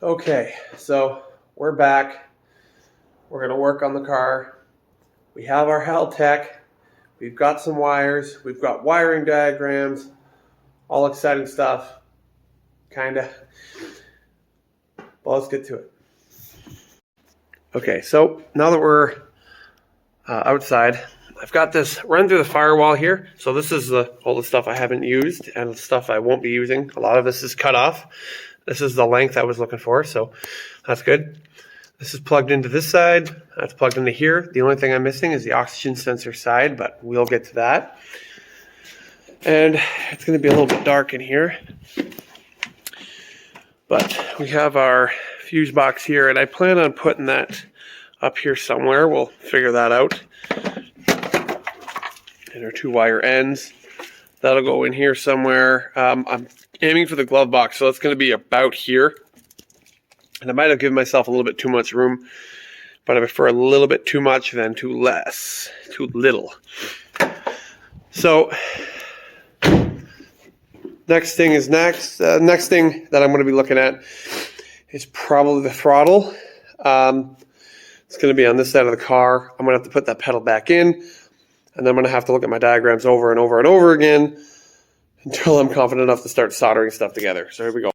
Okay, so we're back. We're going to work on the car. We have our Haltech. We've got some wires. We've got wiring diagrams. All exciting stuff. Kinda. Well, let's get to it. Okay, so now that we're outside, I've got this run through the firewall here. So this is all the stuff I haven't used and the stuff I won't be using. A lot of this is cut off. This is the length I was looking for, so that's good. This is plugged into this side. That's plugged into here. The only thing I'm missing is the oxygen sensor side, but we'll get to that. And it's going to be a little bit dark in here. But we have our fuse box here, and I plan on putting that up here somewhere. We'll figure that out. And our 2 wire ends. That'll go in here somewhere. I'm aiming for the glove box, so it's going to be about here. And I might have given myself a little bit too much room, but I prefer a little bit too much than too little. So next thing that I'm going to be looking at is probably the throttle. It's going to be on this side of the car. I'm going to have to put that pedal back in, and then I'm going to have to look at my diagrams over and over and over again until I'm confident enough to start soldering stuff together. So here we go.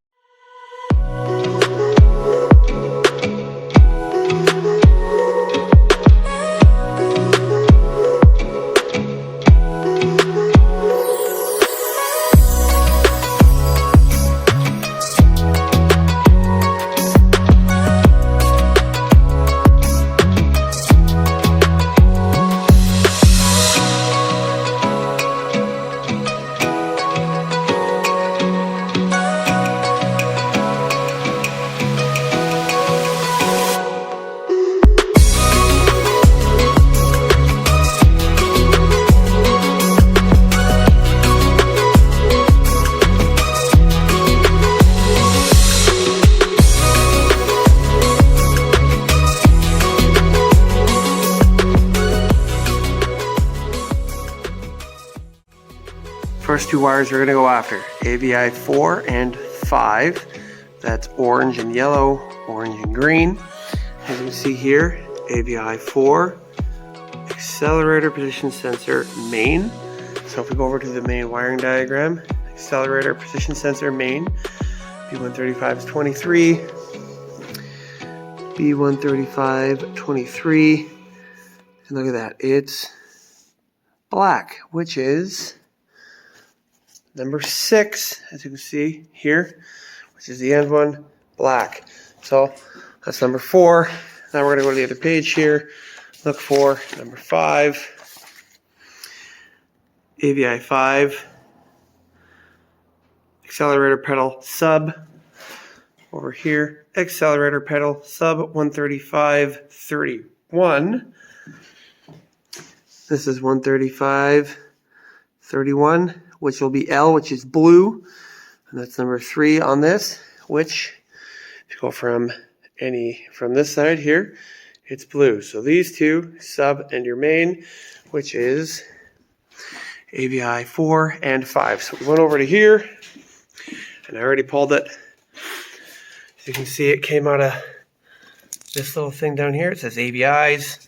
First 2 wires are going to go after AVI 4 and 5. That's orange and yellow, orange and green. As you can see here, AVI 4, accelerator position sensor main. So if we go over to the main wiring diagram, accelerator position sensor main, B135 is 23, B135 23, and look at that, it's black, which is number 6, as you can see here, which is the end one, black. So that's number 4. Now we're going to go to the other page here, look for number 5, AVI 5, accelerator pedal sub, over here, accelerator pedal sub 135 31. This is 135 31. Which will be L, which is blue, and that's number 3 on this, which, if you go from this side here, it's blue. So these 2, sub and your main, which is AVI 4 and 5. So we went over to here, and I already pulled it. As you can see, it came out of this little thing down here. It says AVIs.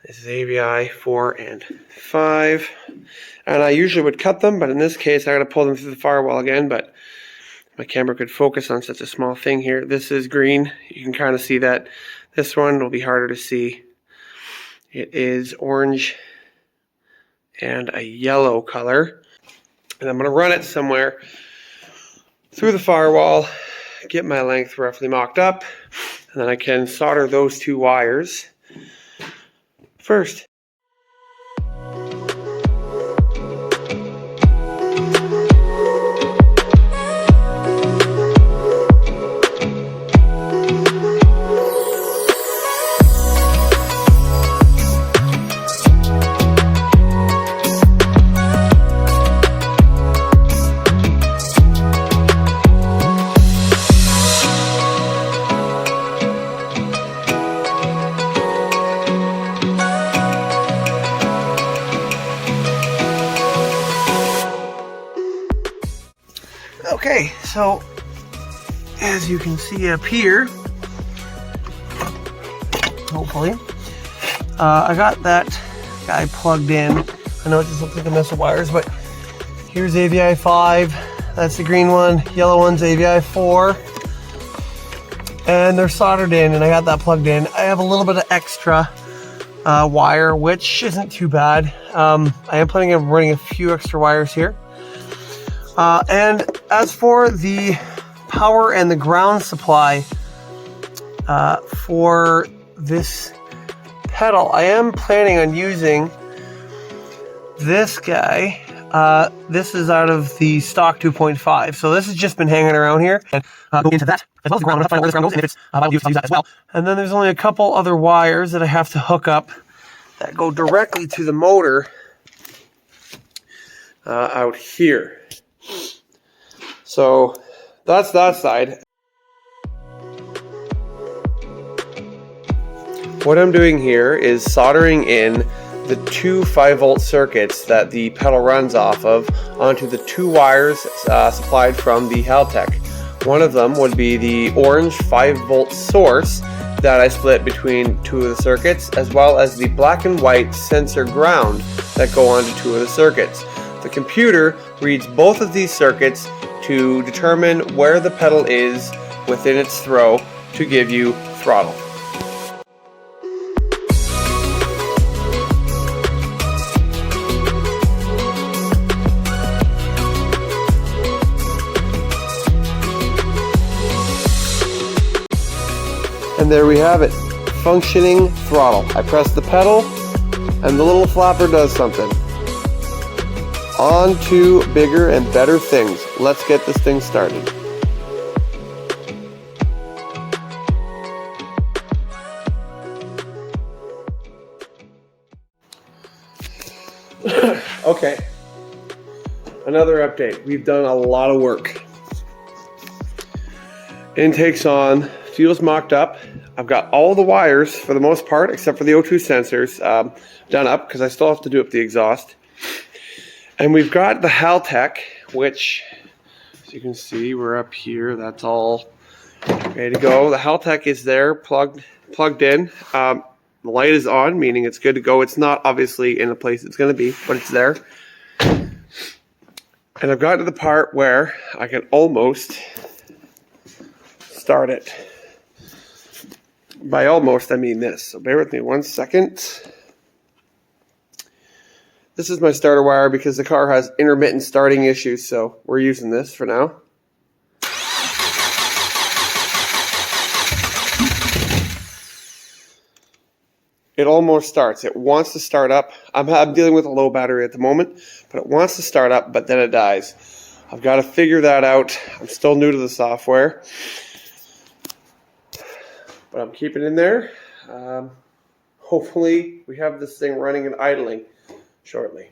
This is AVI 4 and 5. And I usually would cut them, but in this case, I got to pull them through the firewall again, but my camera could focus on such a small thing here. This is green. You can kind of see that. This one will be harder to see. It is orange and a yellow color. And I'm going to run it somewhere through the firewall, get my length roughly mocked up, and then I can solder those 2 wires first. Okay, so as you can see up here, hopefully, I got that guy plugged in. I know it just looks like a mess of wires, but here's AVI 5, that's the green one, yellow one's AVI 4, and they're soldered in, and I got that plugged in. I have a little bit of extra wire, which isn't too bad. I am planning on running a few extra wires here. And as for the power and the ground supply for this pedal, I am planning on using this guy. This is out of the stock 2.5, so this has just been hanging around here. And go into that as well as the ground. I'm going to find out where this ground goes, and if it's I'll use that as well. And then there's only a couple other wires that I have to hook up that go directly to the motor out here. So that's that side. What I'm doing here is soldering in the two 5-volt circuits that the pedal runs off of onto the two wires supplied from the Haltech. One of them would be the orange 5-volt source that I split between two of the circuits, as well as the black and white sensor ground that go onto two of the circuits. The computer reads both of these circuits to determine where the pedal is within its throw to give you throttle. And there we have it, functioning throttle. I press the pedal and the little flapper does something. On to bigger and better things. Let's get this thing started. Okay, another update. We've done a lot of work. Intake's on, fuel's mocked up. I've got all the wires for the most part, except for the O2 sensors, done up because I still have to do up the exhaust. And we've got the Haltech, which, as you can see, we're up here. That's all ready to go. The Haltech is there, plugged in. The light is on, meaning it's good to go. It's not obviously in the place it's going to be, but it's there. And I've got to the part where I can almost start it. By almost, I mean this. So bear with me 1 second. This is my starter wire because the car has intermittent starting issues, so we're using this for now. It almost starts. It wants to start up. I'm dealing with a low battery at the moment, but it wants to start up, but then it dies. I've got to figure that out. I'm still new to the software, but I'm keeping in there. Hopefully we have this thing running and idling shortly.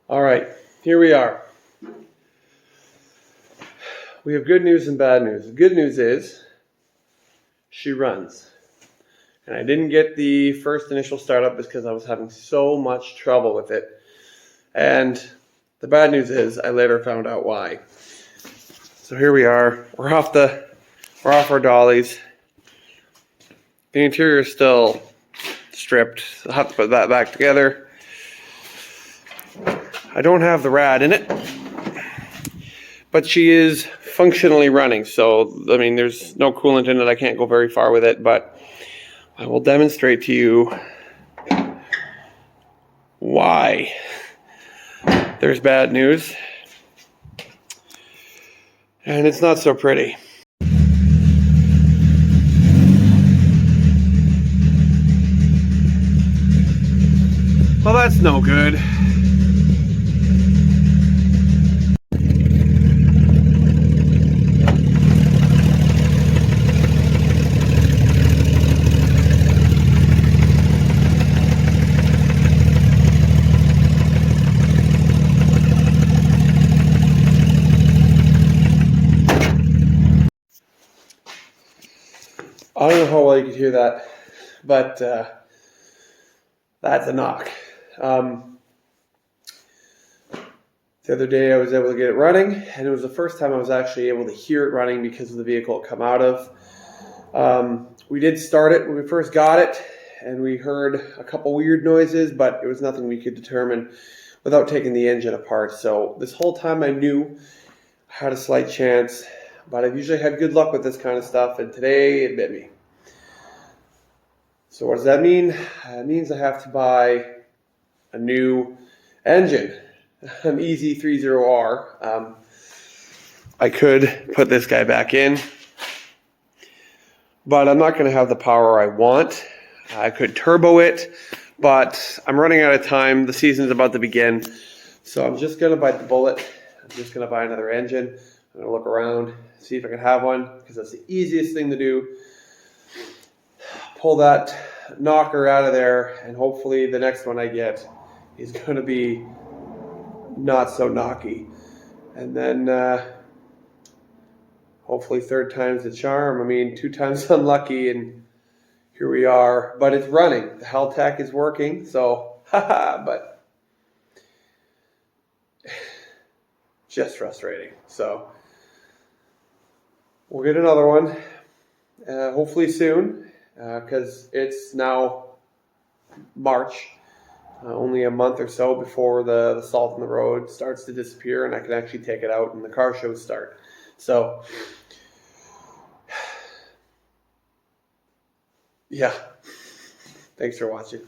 All right, here we are. We have good news and bad news. The good news is she runs. And I didn't get the first initial startup because I was having so much trouble with it. And the bad news is I later found out why. So here we are. We're off our dollies. The interior is still stripped. I'll have to put that back together. I don't have the rad in it, but she is functionally running. So, I mean, there's no coolant in it. I can't go very far with it, but I will demonstrate to you why there's bad news. And it's not so pretty. Well, that's no good. I don't know how well you could hear that, but that's a knock. The other day I was able to get it running, and it was the first time I was actually able to hear it running because of the vehicle it come out of. We did start it when we first got it, and we heard a couple weird noises, but it was nothing we could determine without taking the engine apart. So this whole time I knew I had a slight chance, but I've usually had good luck with this kind of stuff, and today it bit me. So what does that mean? It means I have to buy a new engine, an EZ30R. I could put this guy back in, but I'm not going to have the power I want. I could turbo it, but I'm running out of time. The season's about to begin, so I'm just going to bite the bullet. I'm just going to buy another engine. I'm going to look around, see if I can have one, because that's the easiest thing to do. Pull that knocker out of there, and hopefully the next one I get is going to be not so knocky. And then hopefully third time's the charm. I mean, 2 times unlucky, and here we are. But it's running. The Haltech is working, so haha, but just frustrating. So we'll get another one, hopefully soon, because it's now March. Only a month or so before the salt on the road starts to disappear and I can actually take it out and the car shows start. So, yeah. Thanks for watching.